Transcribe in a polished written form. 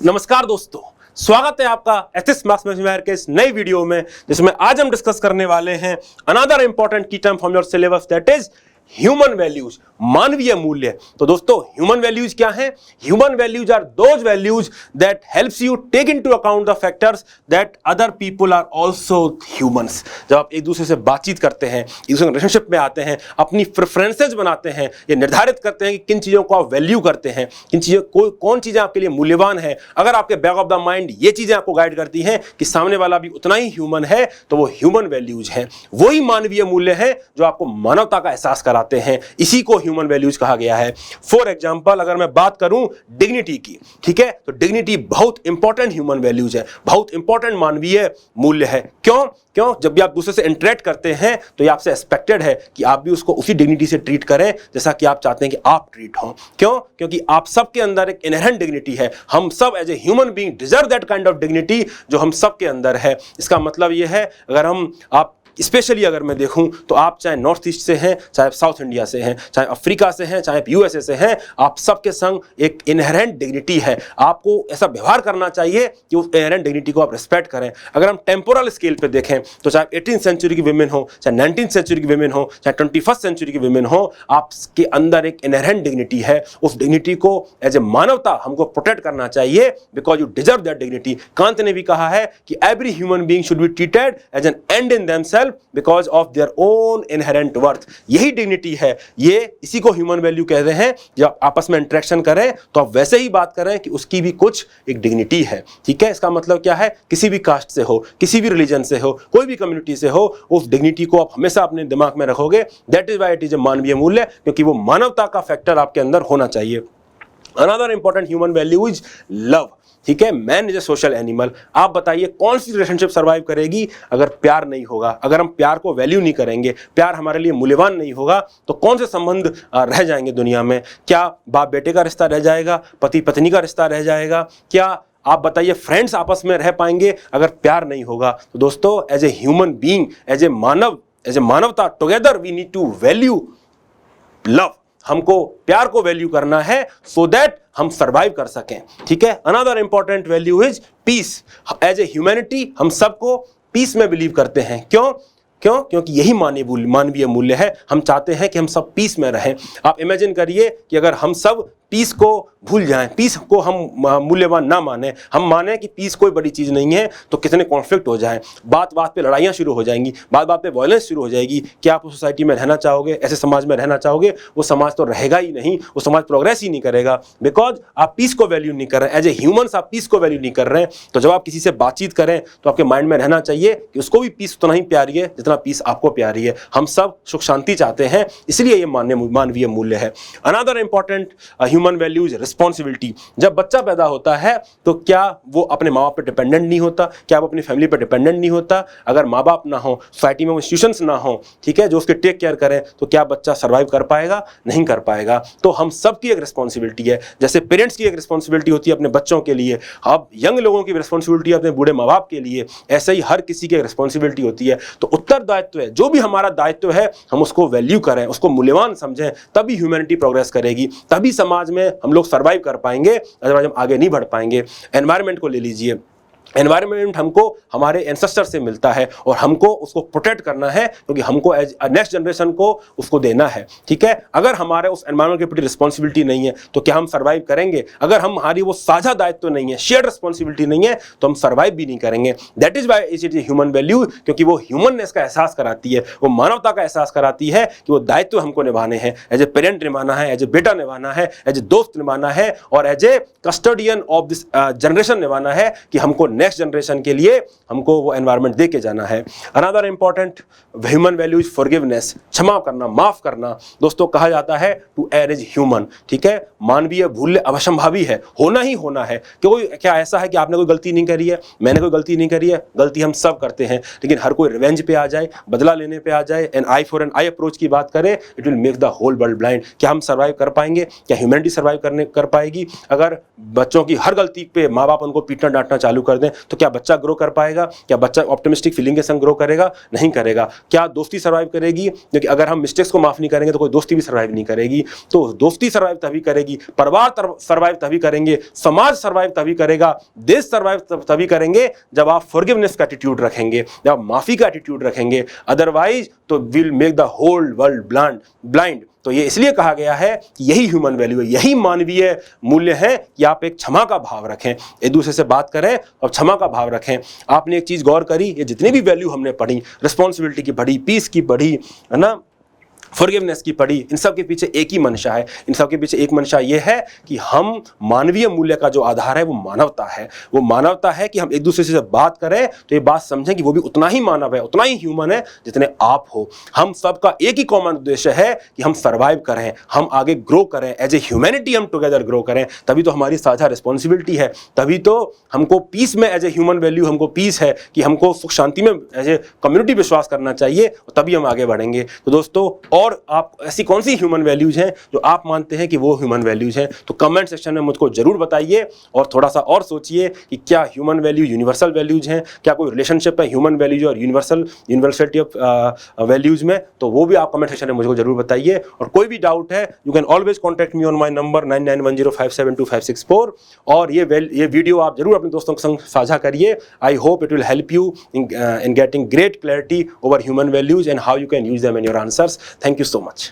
नमस्कार दोस्तों, स्वागत है आपका एथिक्स मार्क्स में के इस नई वीडियो में, जिसमें आज हम डिस्कस करने वाले हैं another important key term from your syllabus, that is human values, मानवीय मूल्य। तो दोस्तों, ह्यूमन वैल्यूज क्या हैं? Human values are those values that helps you take into account the factors that other people are also humans. जब आप एक दूसरे से बातचीत करते हैं, एक दूसरे रिलेशनशिप में आते हैं, अपनी प्रेफरेंसेज बनाते हैं, ये निर्धारित करते हैं कि किन चीजों को आप वैल्यू करते हैं, किन चीजों कौन चीजें आपके लिए मूल्यवान है। अगर आपके बैक ऑफ द माइंड ये चीजें आपको गाइड करती हैं कि सामने वाला भी उतना ही ह्यूमन है, तो वो ह्यूमन वैल्यूज हैं, वही मानवीय मूल्य है जो आपको मानवता का एहसास कराते हैं। इसी को ह्यूमन वैल्यूज कहा गया है। फॉर एग्जांपल, अगर मैं बात करूं डिग्निटी की, ठीक है, तो डिग्निटी बहुत इंपॉर्टेंट ह्यूमन वैल्यूज है, बहुत इंपॉर्टेंट मानवीय मूल्य है। क्यों? जब भी आप दूसरे से इंटरेक्ट करते हैं तो ये आपसे एक्सपेक्टेड है कि आप भी उसको उसी डिग्निटी से ट्रीट करें जैसा कि आप चाहते हैं कि आप ट्रीट हो। क्यों? क्योंकि आप सबके अंदर एक इनहेरेंट डिग्निटी है। हम सब as a human being deserve that kind of dignity जो हम सबके अंदर है। इसका मतलब ये है, अगर आप स्पेशली अगर मैं देखूं तो आप चाहे नॉर्थ ईस्ट से हैं, चाहे साउथ इंडिया से हैं, चाहे अफ्रीका से हैं, चाहे यूएसए से हैं, आप सबके संग एक इनहेरेंट डिग्निटी है। आपको ऐसा व्यवहार करना चाहिए कि उस इनहेरेंट डिग्निटी को आप रिस्पेक्ट करें। अगर हम टेम्पोरल स्केल पे देखें तो चाहे 18th सेंचुरी की विमेन हो, चाहे 19th सेंचुरी की विमेन हो, चाहे 21st सेंचुरी की विमेन हो, आपके अंदर एक इनहेरेंट डिग्निटी है। उस डिग्निटी को एज ए मानवता हमको प्रोटेक्ट करना चाहिए, because you deserve that dignity. Kant ने भी कहा है कि every human being should be treated as an end in themselves because of their own inherent worth। यही डिग्निटी है, ये इसी को ह्यूमन वैल्यू कहते हैं। जब आप आपस में इंटरेक्शन करें तो आप वैसे ही बात करें कि उसकी भी कुछ एक डिग्निटी है। ठीक है, इसका मतलब क्या है? किसी भी कास्ट से हो, किसी भी रिलीजन से हो, कोई भी कम्युनिटी से हो, उस डिग्निटी को आप हमेशा अपने दिमाग में रखोगे। That is why it is a मानवीय मूल्य, क्योंकि वो मानवता का फैक्टर आपके अंदर होना चाहिए। Another important human value is love. ठीक है, man is a social animal. आप बताइए कौन सी रिलेशनशिप सर्वाइव करेगी अगर प्यार नहीं होगा? अगर हम प्यार को वैल्यू नहीं करेंगे, प्यार हमारे लिए मूल्यवान नहीं होगा, तो कौन से संबंध रह जाएंगे दुनिया में? क्या बाप बेटे का रिश्ता रह जाएगा? पति पत्नी का रिश्ता रह जाएगा? क्या आप बताइए फ्रेंड्स आपस में रह पाएंगे अगर प्यार नहीं होगा? तो दोस्तों, as a human being, as a मानवता, together we need to value love. हमको प्यार को वैल्यू करना है सो दैट हम सरवाइव कर सकें। ठीक है, another important value is peace. As a humanity हम सबको पीस में बिलीव करते हैं। क्यों? क्योंकि यही मानवीय मूल्य है। हम चाहते हैं कि हम सब पीस में रहें। आप इमेजिन करिए कि अगर हम सब पीस को भूल जाएं, पीस को हम मूल्यवान ना माने, हम माने कि पीस कोई बड़ी चीज़ नहीं है, तो कितने कॉन्फ्लिक्ट हो जाएं, बात बात पे लड़ाइयाँ शुरू हो जाएंगी, बात बात पे वायलेंस शुरू हो जाएगी। क्या आप उस सोसाइटी में रहना चाहोगे? ऐसे समाज में रहना चाहोगे? वो समाज तो रहेगा ही नहीं, वो समाज प्रोग्रेस ही नहीं करेगा, बिकॉज आप पीस को वैल्यू नहीं कर रहे हैं। एज ए ह्यूमन्स आप पीस को वैल्यू नहीं कर रहे हैं। तो जब आप किसी से बातचीत करें तो आपके माइंड में रहना चाहिए कि उसको भी पीस उतना ही प्यारी है जितना पीस आपको प्यारी है। हम सब सुख शांति चाहते हैं, इसलिए ये मानवीय मूल्य है। Another important human value is responsibility. जब बच्चा पैदा होता है तो क्या वो अपने माँ बाप पर डिपेंडेंट नहीं होता? क्या वो अपनी फैमिली पर डिपेंडेंट नहीं होता? अगर माँ बाप ना हो, सोसाइटी में इंस्टीट्यूशंस ना हो, ठीक है, जो उसके टेक केयर करें, तो क्या बच्चा सर्वाइव कर पाएगा? नहीं कर पाएगा। तो हम सबकी एक रिस्पॉन्सिबिलिटी है। जैसे पेरेंट्स की एक रिस्पॉन्सिबिलिटी होती है अपने बच्चों के लिए, अब यंग लोगों की रिस्पॉन्सिबिलिटी है अपने बूढ़े माँ बाप के लिए, ऐसे ही हर किसी की एक रिस्पॉन्सिबिलिटी होती है। तो उत्तरदायित्व है, जो भी हमारा दायित्व है हम उसको वैल्यू करें, उसको मूल्यवान समझें, तभी ह्यूमैनिटी प्रोग्रेस करेगी, तभी समाज में हम लोग सर्वाइव कर पाएंगे, अदरवाइज हम आगे नहीं बढ़ पाएंगे। एनवायरनमेंट को ले लीजिए। एनवायरनमेंट हमको हमारे एंसेस्टर से मिलता है और हमको उसको प्रोटेक्ट करना है, क्योंकि हमको एज नेक्स्ट जनरेशन को उसको देना है। ठीक है, अगर हमारे उस एनवायरनमेंट के प्रति रिस्पॉन्सिबिलिटी नहीं है तो क्या हम सर्वाइव करेंगे? अगर हमारी वो साझा दायित्व नहीं है, शेयर्ड रिस्पॉन्सिबिलिटी नहीं है, तो हम सर्वाइव भी नहीं करेंगे। That is why it is human value, क्योंकि वो ह्यूमननेस का एहसास कराती है, वो मानवता का एहसास कराती है कि वो दायित्व हमको निभाने हैं। एज ए पेरेंट निभाना है, एज ए बेटा निभाना है, एज ए दोस्त निभाना है, और as a custodian of this generation निभाना है कि हमको नेक्स्ट जनरेशन के लिए हमको वो एनवायरनमेंट दे के जाना है। Another important human value is forgiveness, क्षमा करना, माफ करना। दोस्तों, कहा जाता है टू एयर इज ह्यूमन। ठीक है, मानवीय मूल्य अवश्यंभावी है, होना ही होना है। कोई क्या ऐसा है कि आपने कोई गलती नहीं करी है, मैंने कोई गलती नहीं करी है? गलती हम सब करते हैं, लेकिन हर कोई रिवेंज पे आ जाए, बदला लेने पे आ जाए, an eye for an eye approach की बात करें, it will make the whole world blind. क्या हम सर्वाइव कर पाएंगे? क्या ह्यूमैनिटी सर्वाइव कर पाएगी? अगर बच्चों की हर गलती पे माँ बाप उनको पीटना डांटना चालू कर दें, तो क्या बच्चा ग्रो कर पाएगा? क्या बच्चा ऑप्टिमिस्टिक फीलिंग के संग ग्रो करेगा? नहीं करेगा। क्या दोस्ती सर्वाइव करेगी? क्योंकि अगर हम मिस्टेक्स को माफ नहीं करेंगे तो कोई दोस्ती भी सर्वाइव नहीं करेगी। तो दोस्ती सर्वाइव तभी करेगी, परिवार सर्वाइव तभी करेंगे, समाज सर्वाइव तभी करेगा, देश सर्वाइव तभी करेंगे जब आप फॉरगिवनेस का एटीट्यूड रखेंगे, जब आप माफी का एटीट्यूड रखेंगे। अदरवाइज तो will make the whole world blind. तो ये इसलिए कहा गया है कि यही ह्यूमन वैल्यू है, यही मानवीय मूल्य है कि आप एक क्षमा का भाव रखें, एक दूसरे से बात करें और क्षमा का भाव रखें। आपने एक चीज गौर करी, ये जितनी भी वैल्यू हमने पढ़ी, रिस्पॉन्सिबिलिटी की पढ़ी, पीस की पढ़ी, है ना, फॉरगिवनेस की पढ़ी, इन सब के पीछे एक ही मंशा है। इन सब के पीछे एक मंशा ये है कि हम मानवीय मूल्य का जो आधार है वो मानवता है। वो मानवता है कि हम एक दूसरे से बात करें तो ये बात समझें कि वो भी उतना ही मानव है, उतना ही ह्यूमन है जितने आप हो। हम सबका एक ही कॉमन उद्देश्य है कि हम सर्वाइव करें, हम आगे ग्रो करें, एज ए ह्यूमैनिटी हम टुगेदर ग्रो करें। तभी तो हमारी साझा रिस्पॉन्सिबिलिटी है, तभी तो हमको पीस में एज ए ह्यूमन वैल्यू हमको पीस है कि हमको सुख शांति में एज ए कम्युनिटी विश्वास करना चाहिए, तभी हम आगे बढ़ेंगे। तो दोस्तों, और आप ऐसी कौन सी ह्यूमन वैल्यूज हैं जो आप मानते हैं कि वो ह्यूमन वैल्यूज हैं, तो कमेंट सेक्शन में मुझको जरूर बताइए। और थोड़ा सा और सोचिए कि क्या ह्यूमन वैल्यू यूनिवर्सल वैल्यूज हैं, क्या कोई रिलेशनशिप है ह्यूमन वैल्यूज और यूनिवर्सलिटी ऑफ वैल्यूज में, तो वो भी आप कमेंट सेक्शन में मुझको जरूर बताइए। और कोई भी डाउट है, you can always contact me on my number 9910572564। और ये वीडियो आप जरूर अपने दोस्तों के संग साझा करिए। I hope it will help you in getting great clarity over human values and how you can use them in your answers. Thank you so much.